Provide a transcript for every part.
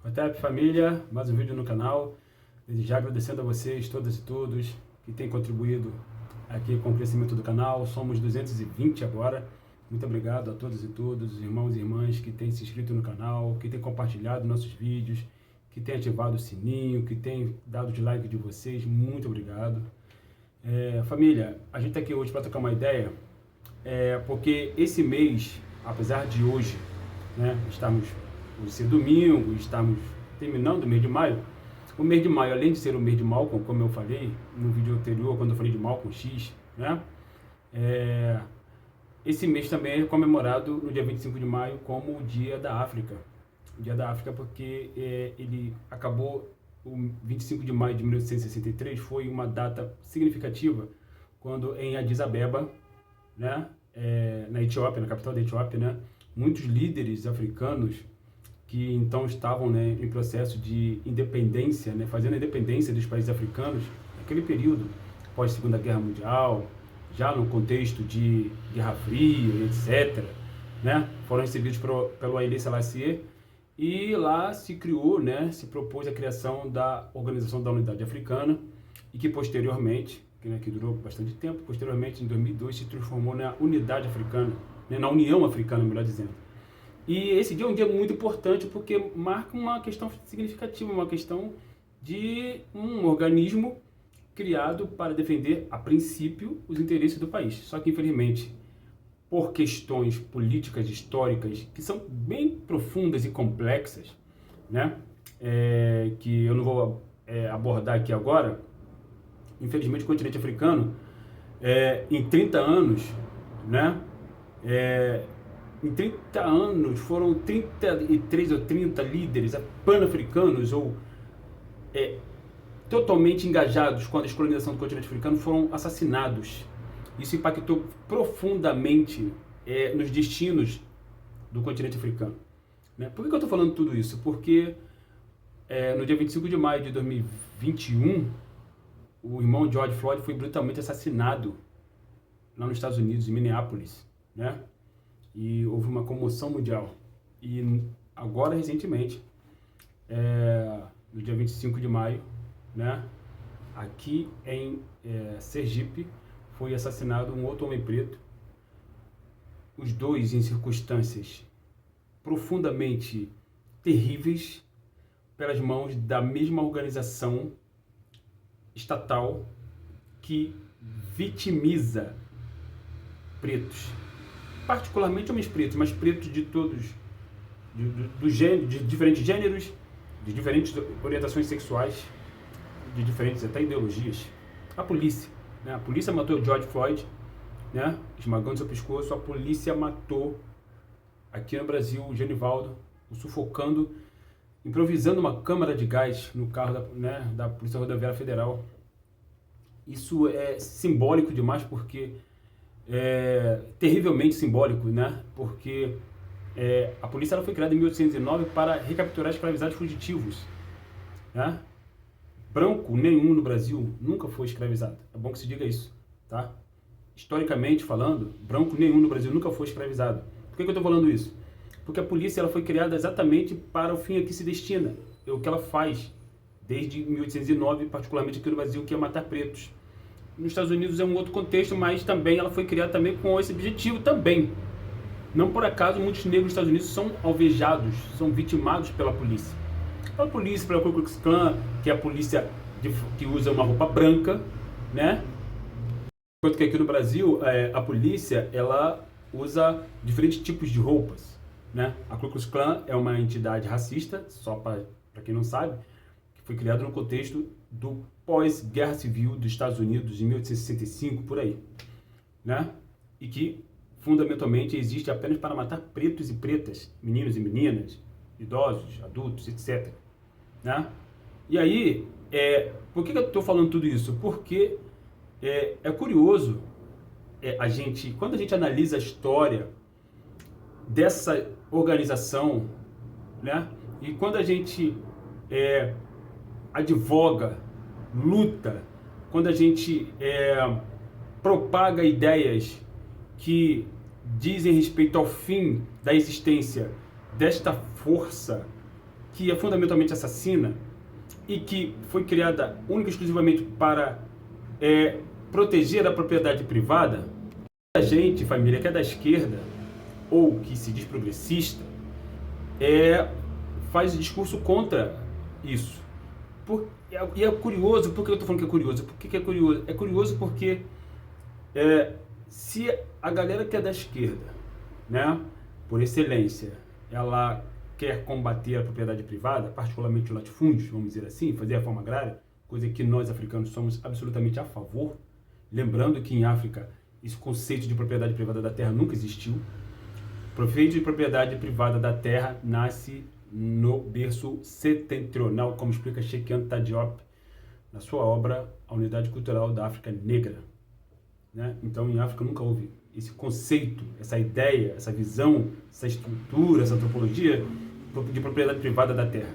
Otep família, mais um vídeo no canal. Desde já agradecendo a vocês, todas e todos, que têm contribuído aqui com o crescimento do canal. Somos 220 agora. Muito obrigado a todos e todos, irmãos e irmãs que têm se inscrito no canal, que têm compartilhado nossos vídeos, que têm ativado o sininho, que têm dado o like de vocês. Muito obrigado. Família, a gente está aqui hoje para trocar uma ideia, porque esse mês, apesar de hoje, hoje ser domingo, estamos terminando o mês de maio. O mês de maio, além de ser o mês de Malcolm, como eu falei no vídeo anterior, quando eu falei de Malcolm X, esse mês também é comemorado no dia 25 de maio como o Dia da África. O Dia da África porque ele acabou, o 25 de maio de 1863 foi uma data significativa, quando em Addis Abeba, na Etiópia, na capital da Etiópia, muitos líderes africanos que então estavam em processo de independência, fazendo a independência dos países africanos, naquele período, pós Segunda Guerra Mundial, já no contexto de Guerra Fria, etc., foram recebidos pelo Haile Selassie, e lá se criou, se propôs a criação da Organização da Unidade Africana, e que posteriormente, que durou bastante tempo, posteriormente em 2002 se transformou na Unidade Africana, na União Africana, melhor dizendo. E esse dia é um dia muito importante porque marca uma questão significativa, uma questão de um organismo criado para defender, a princípio, os interesses do país. Só que, infelizmente, por questões políticas, históricas, que são bem profundas e complexas, que eu não vou abordar aqui agora, infelizmente o continente africano, em 30 anos, em 30 anos foram 33 ou 30 líderes pan-africanos ou totalmente engajados com a descolonização do continente africano foram assassinados. Isso impactou profundamente nos destinos do continente africano. Por que eu estou falando tudo isso? Porque no dia 25 de maio de 2021, o irmão George Floyd foi brutalmente assassinado lá nos Estados Unidos, em Minneapolis, e houve uma comoção mundial. E agora, recentemente, no dia 25 de maio, aqui em Sergipe, foi assassinado um outro homem preto, os dois em circunstâncias profundamente terríveis, pelas mãos da mesma organização estatal que vitimiza pretos, particularmente homens pretos, mas pretos de todos, de diferentes gêneros, de diferentes orientações sexuais, de diferentes até ideologias. A polícia matou o George Floyd, esmagando seu pescoço. A polícia matou aqui no Brasil o Genivaldo, o sufocando, improvisando uma câmara de gás no carro da Polícia Rodoviária Federal. Isso é simbólico demais, porque terrivelmente simbólico, porque a polícia foi criada em 1809 para recapturar escravizados fugitivos. Branco nenhum no Brasil nunca foi escravizado. É bom que se diga isso, Historicamente falando, branco nenhum no Brasil nunca foi escravizado. Por que eu estou falando isso? Porque a polícia ela foi criada exatamente para o fim a que se destina. É o que ela faz desde 1809, particularmente aqui no Brasil, que é matar pretos. Nos Estados Unidos é um outro contexto, mas também ela foi criada também com esse objetivo também. Não por acaso muitos negros nos Estados Unidos são alvejados, são vitimados pela polícia. Pela polícia, pela Ku Klux Klan, que é a polícia que usa uma roupa branca, Enquanto que aqui no Brasil, a polícia, ela usa diferentes tipos de roupas, A Ku Klux Klan é uma entidade racista, só para quem não sabe, que foi criada no contexto do pós-guerra civil dos Estados Unidos, em 1865, por aí, E que, fundamentalmente, existe apenas para matar pretos e pretas, meninos e meninas, idosos, adultos, etc. E aí, por que eu estou falando tudo isso? Porque é curioso, quando a gente analisa a história dessa organização, e quando a gente advoga, luta, quando a gente propaga ideias que dizem respeito ao fim da existência desta força que é fundamentalmente assassina e que foi criada única e exclusivamente para proteger a propriedade privada, a gente, família, que é da esquerda ou que se diz progressista, faz discurso contra isso. E é curioso, por que eu estou falando que é curioso? Por que é curioso? É curioso porque se a galera que é da esquerda, né, por excelência, ela quer combater a propriedade privada, particularmente os latifúndios, vamos dizer assim, fazer a reforma agrária, coisa que nós africanos somos absolutamente a favor, lembrando que em África esse conceito de propriedade privada da terra nunca existiu. O conceito de propriedade privada da terra nasce no berço setentrional, como explica Cheikh Anta Diop na sua obra A Unidade Cultural da África Negra. Né? Então, em África nunca houve esse conceito, essa ideia, essa visão, essa estrutura, essa antropologia de propriedade privada da terra.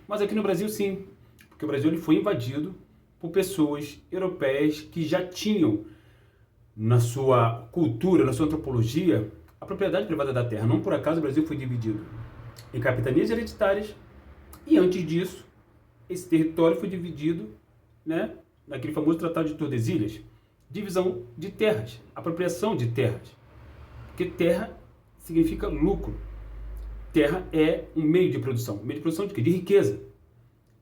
Mas aqui no Brasil, sim, porque o Brasil ele foi invadido por pessoas europeias que já tinham na sua cultura, na sua antropologia, a propriedade privada da terra. Não por acaso o Brasil foi dividido em capitanias hereditárias e antes disso, esse território foi dividido, né, naquele famoso Tratado de Tordesilhas, divisão de terras, apropriação de terras. Porque terra significa lucro. Terra é um meio de produção. Meio de produção de quê? De riqueza.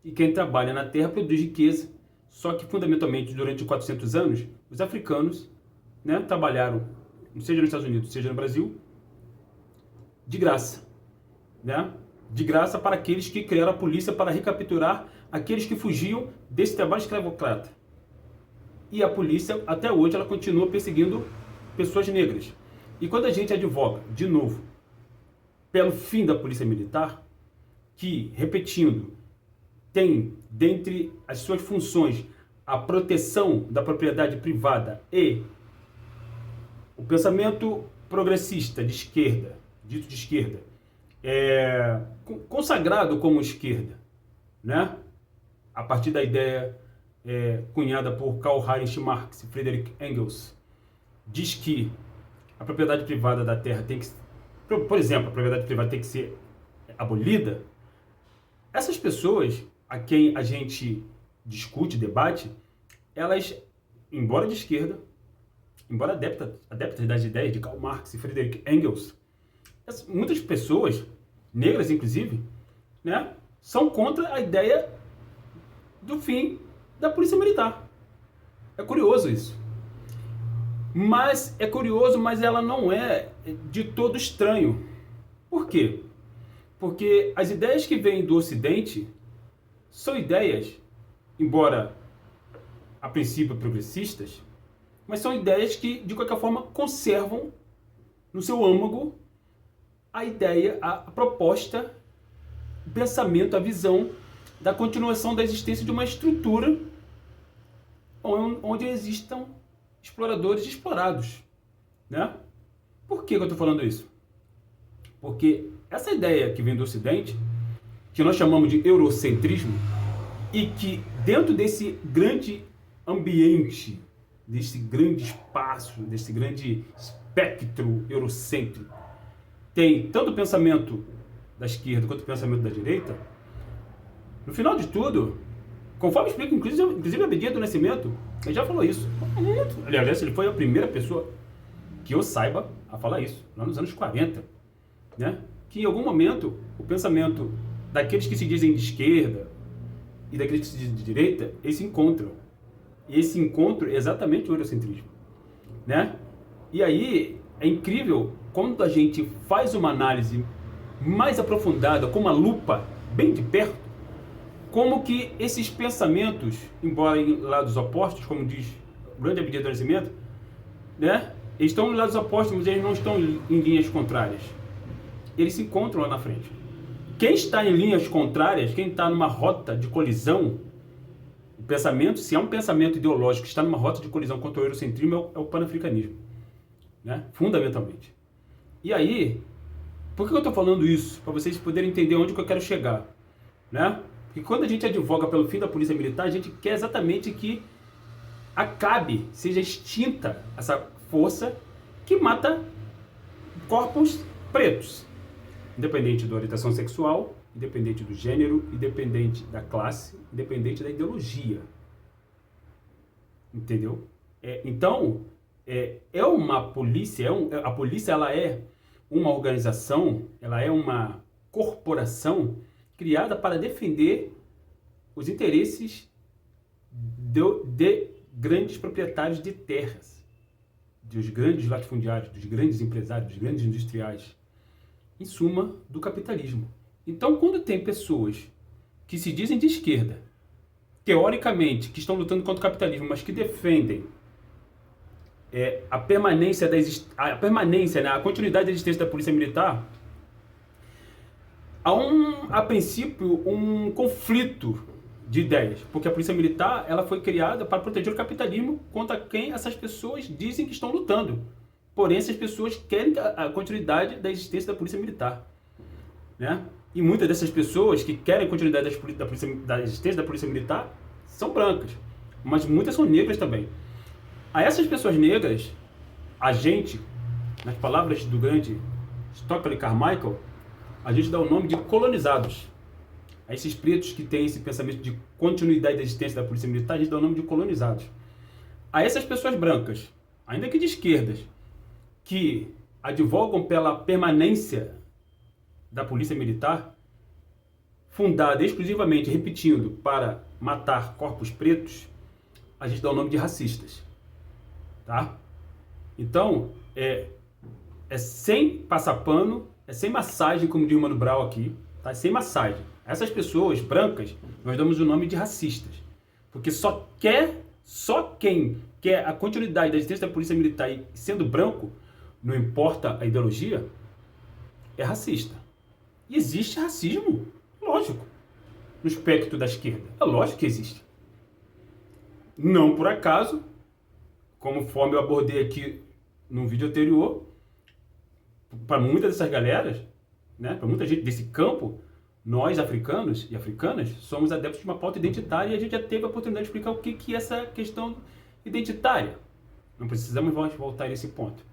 E quem trabalha na terra produz riqueza. Só que, fundamentalmente, durante 400 anos, os africanos, né, trabalharam, seja nos Estados Unidos, seja no Brasil, de graça. Né? De graça para aqueles que criaram a polícia para recapturar aqueles que fugiam desse trabalho escravocrata. E a polícia, até hoje, ela continua perseguindo pessoas negras. E quando a gente advoga, de novo, pelo fim da polícia militar, que, repetindo, tem dentre as suas funções a proteção da propriedade privada e o pensamento progressista de esquerda, dito de esquerda, consagrado como esquerda, né? A partir da ideia cunhada por Karl Heinrich Marx e Friedrich Engels, diz que a propriedade privada da terra tem que, por exemplo, a propriedade privada tem que ser abolida. Essas pessoas a quem a gente discute, debate, elas, embora de esquerda, embora adeptas das ideias de Karl Marx e Friedrich Engels, muitas pessoas, negras inclusive, né, são contra a ideia do fim da polícia militar. É curioso isso. Mas é curioso, mas ela não é de todo estranho. Por quê? Porque as ideias que vêm do Ocidente são ideias, embora a princípio progressistas, mas são ideias que, de qualquer forma, conservam no seu âmago a ideia, a proposta, o pensamento, a visão da continuação da existência de uma estrutura onde existam exploradores e explorados. Né? Por que eu estou falando isso? Porque essa ideia que vem do Ocidente, que nós chamamos de eurocentrismo, e que dentro desse grande ambiente, desse grande espaço, desse grande espectro eurocêntrico, tem tanto o pensamento da esquerda quanto o pensamento da direita. No final de tudo, conforme explica inclusive Abdias do Nascimento, ele já falou isso. Aliás, ele foi a primeira pessoa que eu saiba a falar isso, lá nos anos 40. Né? Que em algum momento o pensamento daqueles que se dizem de esquerda e daqueles que se dizem de direita, eles se encontram. E esse encontro é exatamente o eurocentrismo. Né? E aí é incrível quando a gente faz uma análise mais aprofundada, com uma lupa bem de perto, como que esses pensamentos, embora em lados opostos, como diz o grande Abdias do Nascimento, né? Eles estão em lados opostos, mas eles não estão em linhas contrárias. Eles se encontram lá na frente. Quem está em linhas contrárias, quem está numa rota de colisão, o pensamento, se é um pensamento ideológico que está numa rota de colisão contra o eurocentrismo, é o panafricanismo, né? Fundamentalmente. E aí, por que eu estou falando isso? Para vocês poderem entender onde que eu quero chegar, né? Porque quando a gente advoga pelo fim da polícia militar, a gente quer exatamente que acabe, seja extinta essa força que mata corpos pretos, independente da orientação sexual, independente do gênero, independente da classe, independente da ideologia. Entendeu? Então, uma polícia, a polícia ela é uma organização, ela é uma corporação criada para defender os interesses de grandes proprietários de terras, dos grandes latifundiários, dos grandes empresários, dos grandes industriais, em suma, do capitalismo. Então, quando tem pessoas que se dizem de esquerda, teoricamente, que estão lutando contra o capitalismo, mas que defendem a permanência, né, a continuidade da existência da polícia militar, há a princípio um conflito de ideias, porque a polícia militar ela foi criada para proteger o capitalismo contra quem essas pessoas dizem que estão lutando. Porém, essas pessoas querem a continuidade da existência da polícia militar, né? E muitas dessas pessoas que querem a continuidade da existência da polícia militar são brancas, mas muitas são negras também. A essas pessoas negras, a gente, nas palavras do grande Stokely Carmichael, a gente dá o nome de colonizados. A esses pretos que têm esse pensamento de continuidade da existência da polícia militar, a gente dá o nome de colonizados. A essas pessoas brancas, ainda que de esquerdas, que advogam pela permanência da polícia militar, fundada exclusivamente, repetindo, para matar corpos pretos, a gente dá o nome de racistas. Tá? Então, é sem passar pano, é sem massagem, como diz o Mano Brown aqui, tá? Sem massagem. Essas pessoas brancas, nós damos o nome de racistas. Porque só quem quer a continuidade da existência da polícia militar e sendo branco, não importa a ideologia, é racista. E existe racismo, lógico, no espectro da esquerda. É lógico que existe. Não por acaso, conforme eu abordei aqui no vídeo anterior, para muitas dessas galeras, né, para muita gente desse campo, nós africanos e africanas somos adeptos de uma pauta identitária e a gente já teve a oportunidade de explicar o que é essa questão identitária. Não precisamos voltar a esse ponto.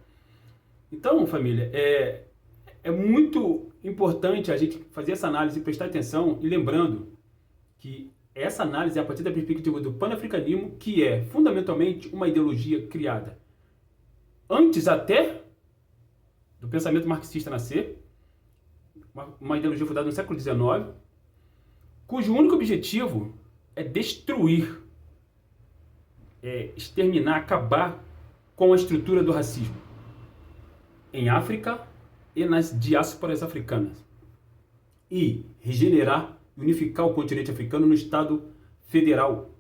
Então, família, é muito importante a gente fazer essa análise e prestar atenção, e lembrando que essa análise é a partir da perspectiva do panafricanismo, que é fundamentalmente uma ideologia criada antes até do pensamento marxista nascer, uma ideologia fundada no século XIX, cujo único objetivo é destruir, exterminar, acabar com a estrutura do racismo em África e nas diásporas africanas, e regenerar, unificar o continente africano no Estado Federal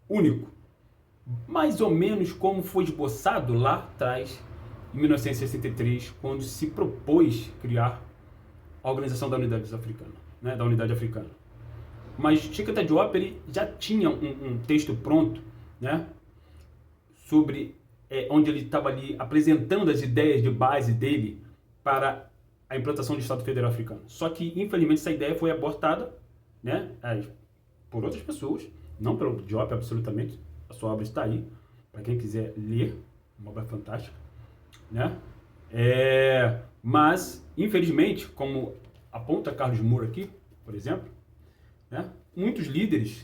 único, mais ou menos como foi esboçado lá atrás, em 1963, quando se propôs criar a Organização da Unidade Africana, né, da Unidade Africana. Mas Cheikh Anta Diop ele já tinha um texto pronto, né, sobre onde ele estava ali apresentando as ideias de base dele para a implantação do Estado Federal Africano. Só que, infelizmente, essa ideia foi abortada, né, por outras pessoas, não pelo Diop, absolutamente. A sua obra está aí, para quem quiser ler, uma obra fantástica, né? Mas, infelizmente, como aponta Carlos Moura aqui, por exemplo, né, muitos líderes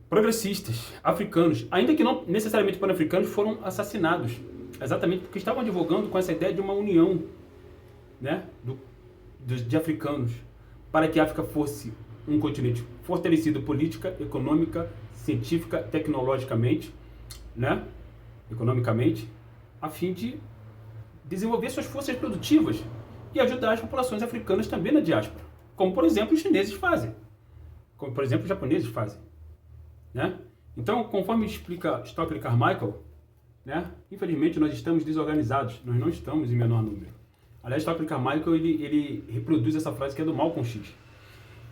progressistas africanos, ainda que não necessariamente pan-africanos, foram assassinados, exatamente porque estavam advogando com essa ideia de uma união, né, de africanos, para que a África fosse um continente fortalecido política, econômica, científica, tecnologicamente, né, economicamente, a fim de desenvolver suas forças produtivas e ajudar as populações africanas também na diáspora, como, por exemplo, os chineses fazem, como, por exemplo, os japoneses fazem, né? Então, conforme explica Stokely Carmichael, né, infelizmente nós estamos desorganizados, nós não estamos em menor número. Aliás, Stokely Carmichael ele reproduz essa frase que é do Malcolm X.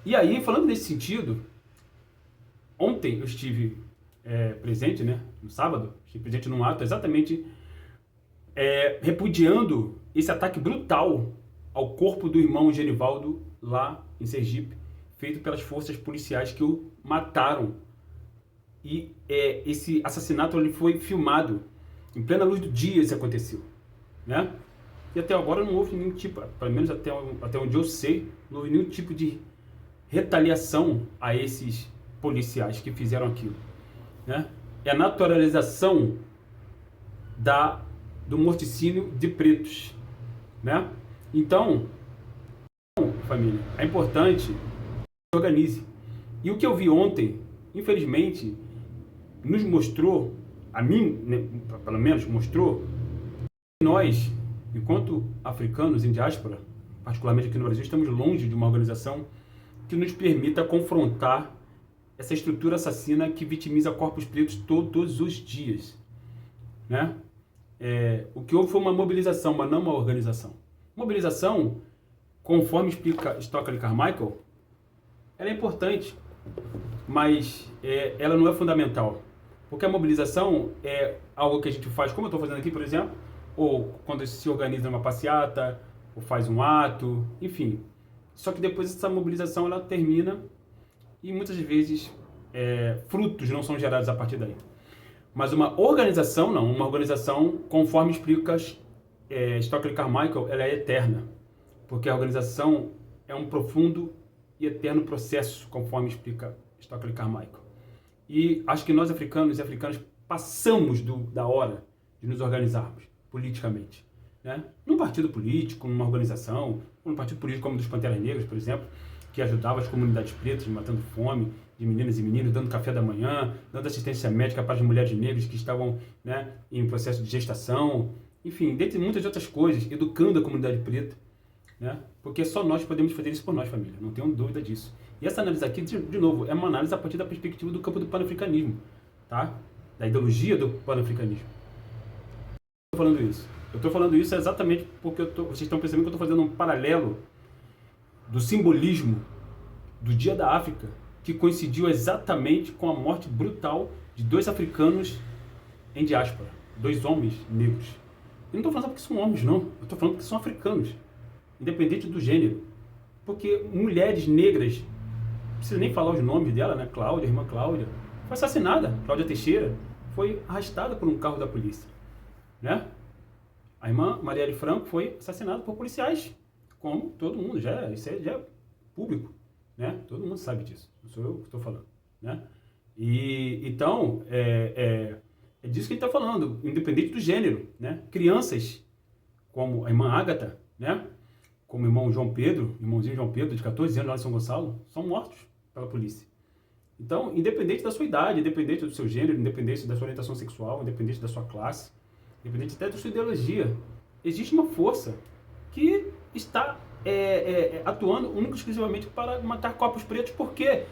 E aí, falando nesse sentido, ontem eu estive presente, né, no sábado, estive presente num ato exatamente repudiando esse ataque brutal ao corpo do irmão Genivaldo lá em Sergipe, feito pelas forças policiais que o mataram. E esse assassinato ele foi filmado em plena luz do dia, isso aconteceu, né? E até agora não houve nenhum tipo, pelo menos até onde eu sei, não houve nenhum tipo de retaliação a esses policiais que fizeram aquilo, né? É a naturalização do morticínio de pretos, né? Então, família, é importante que se organize. E o que eu vi ontem, infelizmente, nos mostrou, a mim, né, pelo menos mostrou, que nós, enquanto africanos em diáspora, particularmente aqui no Brasil, estamos longe de uma organização que nos permita confrontar essa estrutura assassina que vitimiza corpos pretos todos os dias, né? O que houve foi uma mobilização, mas não uma organização. Mobilização, conforme explica Stockley Carmichael, ela é importante, mas ela não é fundamental. Porque a mobilização é algo que a gente faz, como eu estou fazendo aqui, por exemplo, ou quando se organiza uma passeata, ou faz um ato, enfim. Só que depois essa mobilização ela termina e muitas vezes frutos não são gerados a partir daí. Mas uma organização não, uma organização, conforme explica Stockley Carmichael, ela é eterna. Porque a organização é um profundo e eterno processo, conforme explica Stockley Carmichael. E acho que nós africanos e africanas passamos da hora de nos organizarmos politicamente, né? Num partido político, numa organização, num partido político como o dos Panteras Negras, por exemplo, que ajudava as comunidades pretas, matando fome de meninas e meninos, dando café da manhã, dando assistência médica para as mulheres negras que estavam, né, em processo de gestação, enfim, dentre muitas outras coisas, educando a comunidade preta, né? Porque só nós podemos fazer isso por nós, família, não tenho dúvida disso. E essa análise aqui, de novo, é uma análise a partir da perspectiva do campo do panafricanismo, tá? Da ideologia do panafricanismo. Eu estou falando isso exatamente porque vocês estão percebendo que eu estou fazendo um paralelo do simbolismo do Dia da África, que coincidiu exatamente com a morte brutal de 2 africanos em diáspora, 2 homens negros. Eu não estou falando porque são homens, não. Eu estou falando porque são africanos, independente do gênero. Porque mulheres negras, não precisa nem falar os nomes dela, né? Cláudia, irmã Cláudia, foi assassinada. Cláudia Teixeira foi arrastada por um carro da polícia, né? A irmã Marielle Franco foi assassinada por policiais, como todo mundo, isso já é público, né? Todo mundo sabe disso, não sou eu que estou falando, né? E então, é disso que a gente está falando, independente do gênero, né? Crianças, como a irmã Ágata, né? Como o irmão João Pedro, irmãozinho João Pedro, de 14 anos lá em São Gonçalo, são mortos pela polícia. Então, independente da sua idade, independente do seu gênero, independente da sua orientação sexual, independente da sua classe, independente até da sua ideologia, existe uma força que está atuando única e exclusivamente para matar corpos pretos, porque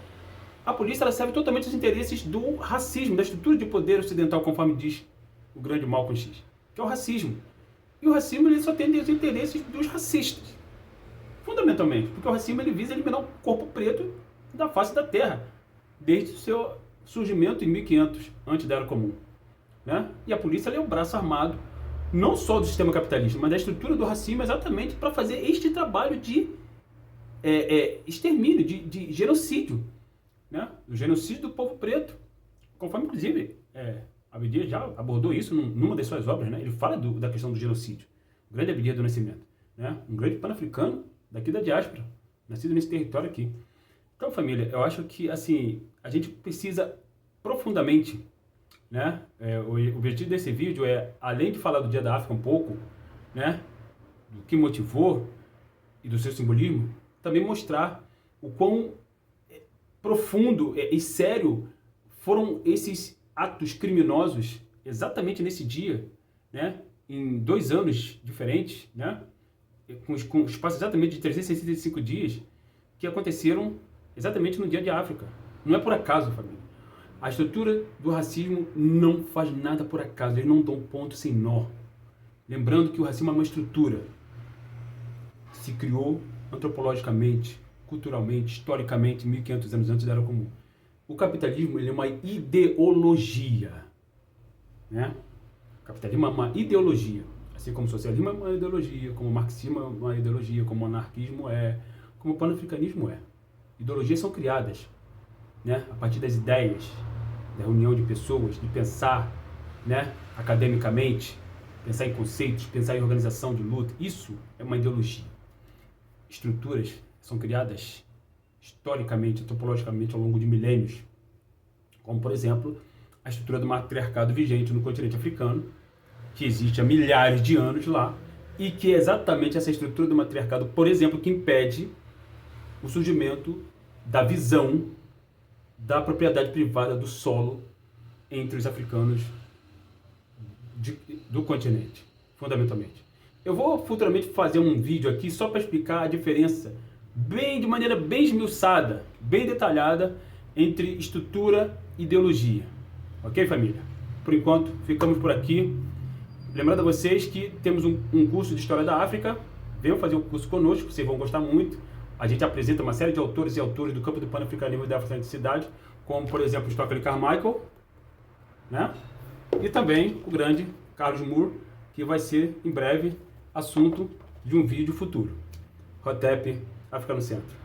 a polícia ela serve totalmente aos interesses do racismo, da estrutura de poder ocidental, conforme diz o grande Malcolm X, que é o racismo. E o racismo ele só tem os interesses dos racistas, fundamentalmente, porque o racismo ele visa eliminar o corpo preto da face da terra, desde o seu surgimento em 1500, antes da Era Comum, né? E a polícia ela é o braço armado, não só do sistema capitalista, mas da estrutura do racismo, exatamente para fazer este trabalho de extermínio, de genocídio, né? O genocídio do povo preto, conforme, inclusive, Abdias já abordou isso numa das suas obras, né? Ele fala da questão do genocídio, o grande Abdias do Nascimento, né? Um grande pan-africano daqui da diáspora, nascido nesse território aqui. Então, família, eu acho que, assim, a gente precisa profundamente, né? O objetivo desse vídeo além de falar do Dia da África um pouco, né? Do que motivou e do seu simbolismo, também mostrar o quão profundo e sério foram esses atos criminosos exatamente nesse dia, né? Em 2 anos diferentes, né? Com espaço exatamente de 365 dias que aconteceram exatamente no Dia de África. Não é por acaso, família. A estrutura do racismo não faz nada por acaso, eles não dão ponto sem nó. Lembrando que o racismo é uma estrutura. Se criou antropologicamente, culturalmente, historicamente, 1500 anos antes da Era Comum. O capitalismo ele é uma ideologia, né? O capitalismo é uma ideologia. Assim como o socialismo é uma ideologia, como o marxismo é uma ideologia, como o anarquismo como o panafricanismo é. Ideologias são criadas, né, a partir das ideias, da reunião de pessoas, de pensar, né, academicamente, pensar em conceitos, pensar em organização de luta. Isso é uma ideologia. Estruturas são criadas historicamente, antropologicamente, ao longo de milênios, como, por exemplo, a estrutura do matriarcado vigente no continente africano, que existe há milhares de anos lá, e que é exatamente essa estrutura do matriarcado, por exemplo, que impede o surgimento da visão da propriedade privada do solo entre os africanos do continente, fundamentalmente. Eu vou futuramente fazer um vídeo aqui só para explicar a diferença, de maneira bem esmiuçada, bem detalhada, entre estrutura e ideologia. Ok, família? Por enquanto, ficamos por aqui. Lembrando a vocês que temos um curso de História da África. Venham fazer o curso conosco, vocês vão gostar muito. A gente apresenta uma série de autores e autores do campo do pan-africanismo e da afrocentricidade, como, por exemplo, Stockley Carmichael, né? E também o grande Carlos Moore, que vai ser, em breve, assunto de um vídeo futuro. Hotep, África no Centro.